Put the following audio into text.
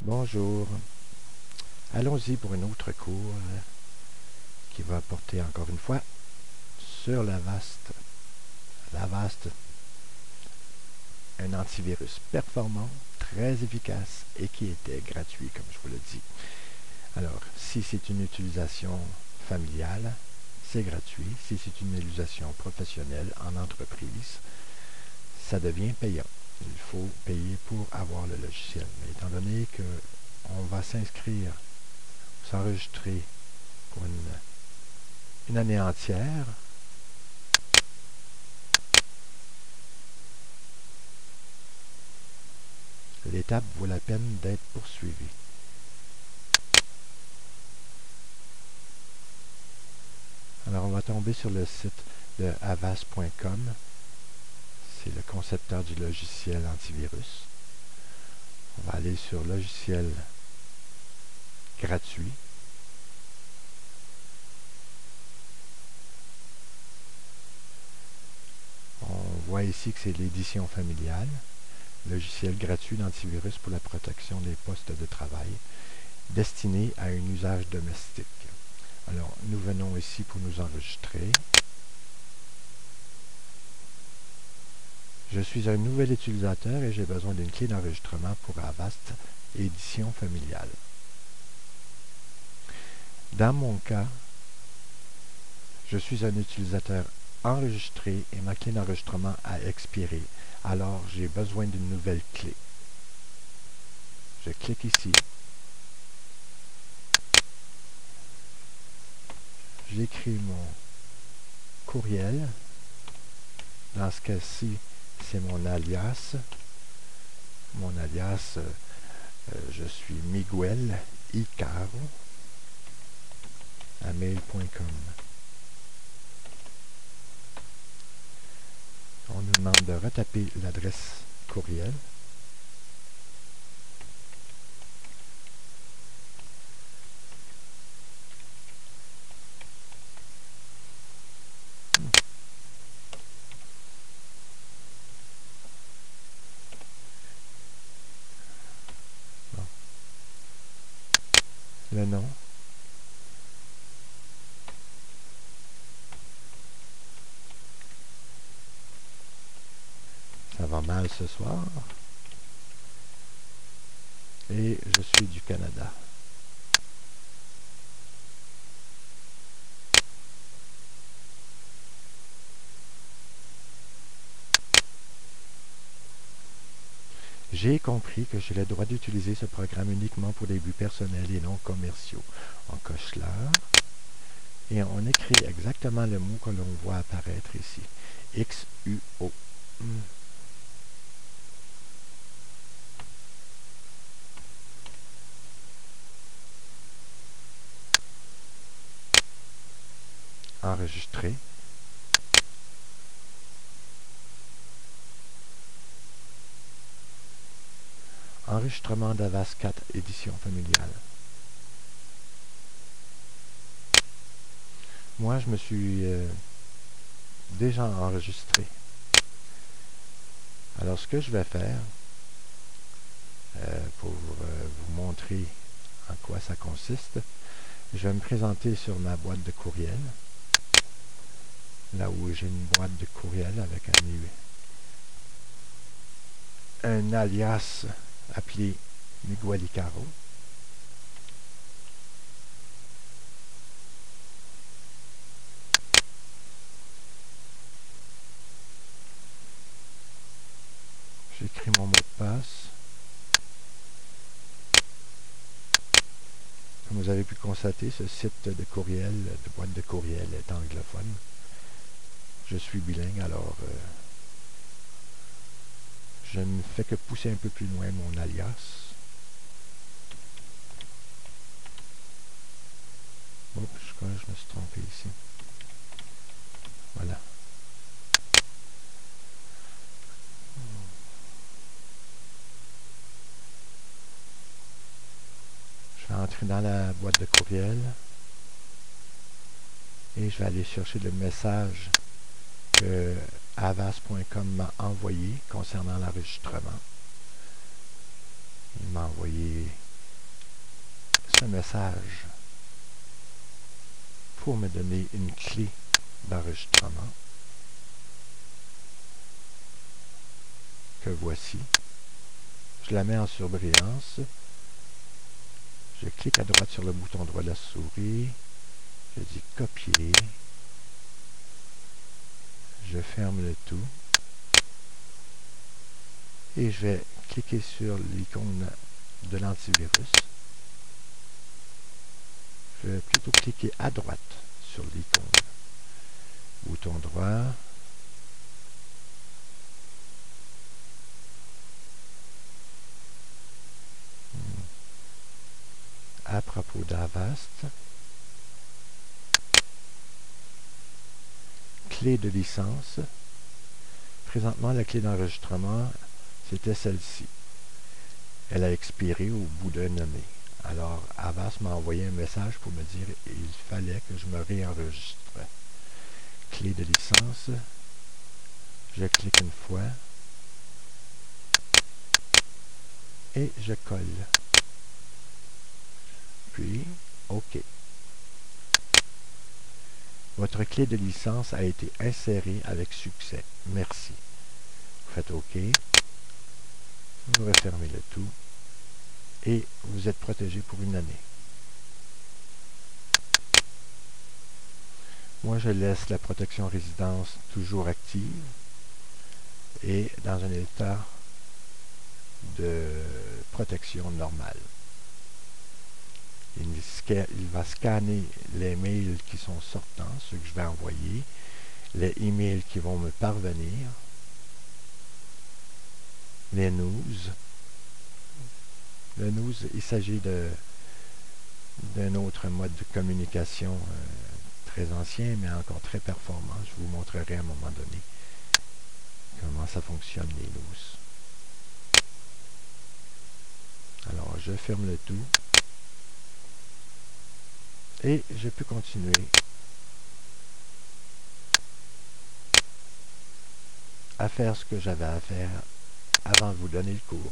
Bonjour. Allons-y pour un autre cours qui va porter encore une fois sur l'Avast, un antivirus performant, très efficace et qui était gratuit, comme je vous l'ai dit. Alors, si c'est une utilisation familiale, c'est gratuit. Si c'est une utilisation professionnelle en entreprise, ça devient payant. Il faut payer pour avoir le logiciel. Mais étant donné qu'on va s'enregistrer pour une année entière, l'étape vaut la peine d'être poursuivie. Alors, on va tomber sur le site de avast.com. C'est le concepteur du logiciel antivirus. On va aller sur logiciel gratuit. On voit ici que c'est l'édition familiale, logiciel gratuit d'antivirus pour la protection des postes de travail, destiné à un usage domestique. Alors, nous venons ici pour nous enregistrer. Je suis un nouvel utilisateur et j'ai besoin d'une clé d'enregistrement pour Avast édition familiale. Dans mon cas, je suis un utilisateur enregistré et ma clé d'enregistrement a expiré. Alors, j'ai besoin d'une nouvelle clé. Je clique ici. J'écris mon courriel. Dans ce cas-ci, c'est mon alias. Mon alias, je suis Miguel Icaro à mail.com. On nous demande de retaper l'adresse courriel. Bon. Le nom. Ça va mal ce soir. Et je suis du Canada. J'ai compris que j'ai le droit d'utiliser ce programme uniquement pour des buts personnels et non commerciaux. On coche là et on écrit exactement le mot que l'on voit apparaître ici. XUO. Enregistrer. Enregistrement d'Avast 4 édition familiale. Moi, je me suis déjà enregistré. Alors, ce que je vais faire, pour vous montrer en quoi ça consiste, je vais me présenter sur ma boîte de courriel, là où j'ai une boîte de courriel avec un alias appelé Miguel Icaro. J'écris mon mot de passe. Comme vous avez pu constater, ce site de courriel, de boîte de courriel est anglophone. Je suis bilingue, alors je ne fais que pousser un peu plus loin mon alias. Oups, je crois que je me suis trompé ici. Voilà. Je vais entrer dans la boîte de courriel et je vais aller chercher le message que avast.com m'a envoyé concernant l'enregistrement. Il m'a envoyé un message pour me donner une clé d'enregistrement que voici. Je la mets en surbrillance. Je clique à droite sur le bouton droit de la souris. Je dis copier. Je ferme le tout. Et je vais cliquer sur l'icône de l'antivirus. Je vais plutôt cliquer à droite sur l'icône. Bouton droit. À propos d'Avast. Clé de licence. Présentement, la clé d'enregistrement, c'était celle-ci. Elle a expiré au bout d'un année. Alors, Avast m'a envoyé un message pour me dire qu'il fallait que je me réenregistre. Clé de licence. Je clique une fois. Et je colle. Puis, OK. Votre clé de licence a été insérée avec succès. Merci. Vous faites OK. Vous refermez le tout. Et vous êtes protégé pour une année. Moi, je laisse la protection résidence toujours active et dans un état de protection normale. Il va scanner les mails qui sont sortants, ceux que je vais envoyer, les emails qui vont me parvenir, les news. Le news, il s'agit d'un autre mode de communication très ancien, mais encore très performant. Je vous montrerai à un moment donné comment ça fonctionne, les news. Alors, je ferme le tout. Et je peux continuer à faire ce que j'avais à faire avant de vous donner le cours.